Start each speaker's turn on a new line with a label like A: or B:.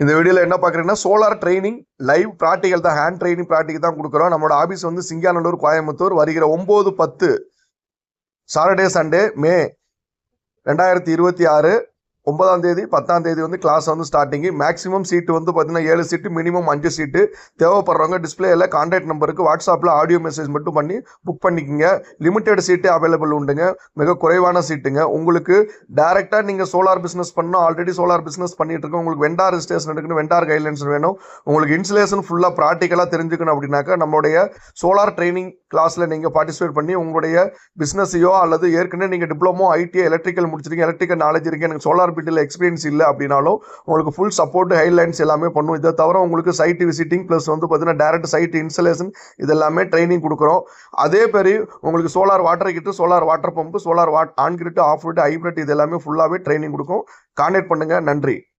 A: இந்த வீடியோல என்ன பார்க்குறீங்கன்னா சோலார் ட்ரைனிங் லைவ் ப்ராக்டிக்கல் தான், ஹேண்ட் ட்ரைனிங் ப்ராக்டிக்கல் தான் கொடுக்குறோம். நம்மளோட ஆஃபீஸ் வந்து சிங்காநல்லூர், கோயம்புத்தூர். வருகிற 9/10 சாட்டர்டே சண்டே மே 2026 9ஆம் தேதி 10ஆம் தேதி வந்து கிளாஸ் வந்து ஸ்டார்டிங். மேக்ஸிமம் சீட்டு வந்து பார்த்தீங்கன்னா 7 சீட்டு, மினிமம் 5 சீட்டு. தேவைப்படுறவங்க டிஸ்பிளேல கான்டாக்ட் நம்பருக்கு வாட்ஸ்அப்பில் ஆடியோ மெசேஜ் மட்டும் பண்ணி புக் பண்ணிக்கோங்க. லிமிடெட் சீட்டு அவைலபிள் உண்டுங்க, மிக குறைவான சீட்டுங்க. உங்களுக்கு டைரெக்டாக நீங்கள் சோலார் பிஸ்னஸ் பண்ணணும், ஆல்ரெடி சோலார் பிஸ்னஸ் பண்ணிட்டு இருக்கோம், உங்களுக்கு வெண்டார் ரெஜிஸ்ட்ரேஷன் எடுக்கணும், வெண்டார் கைட்லைன்ஸ் வேணும், உங்களுக்கு இன்சுலேஷன் ஃபுல்லாக ப்ராக்டிக்கலாக தெரிஞ்சுக்கணும் அப்படின்னாக்கா நம்மளுடைய சோலார் ட்ரைனிங் கிளாஸில் நீங்கள் பார்ட்டிசிபேட் பண்ணி உங்களுடைய பிஸ்னஸையோ அல்லது ஏற்கனவே நீங்கள் டிப்ளமோ, ஐடிஐ, எலக்ட்ரிக்கல் முடிச்சிருக்கீங்க, எலக்ட்ரிக்கல் நாலேஜ் இருக்குது, எனக்கு சோலார் பிட்டில் எக்ஸ்பீரியன்ஸ் இல்லை அப்படின்னாலும் உங்களுக்கு ஃபுல் சப்போர்ட், ஹைலைன்ஸ் எல்லாமே பண்ணும். இதை தவிர உங்களுக்கு சைட் விசிட்டிங் ப்ளஸ் வந்து பார்த்தீங்கன்னா டேரக்ட் சைட் இன்ஸ்டலேஷன் இதெல்லாமே ட்ரைனிங் கொடுக்குறோம். அதே மாதிரி உங்களுக்கு solar water kit, solar water pump, solar on grid, off grid, hybrid இது எல்லாமே ஃபுல்லாகவே ட்ரைனிங் கொடுக்கும். கான்டாக்ட் பண்ணுங்கள். நன்றி.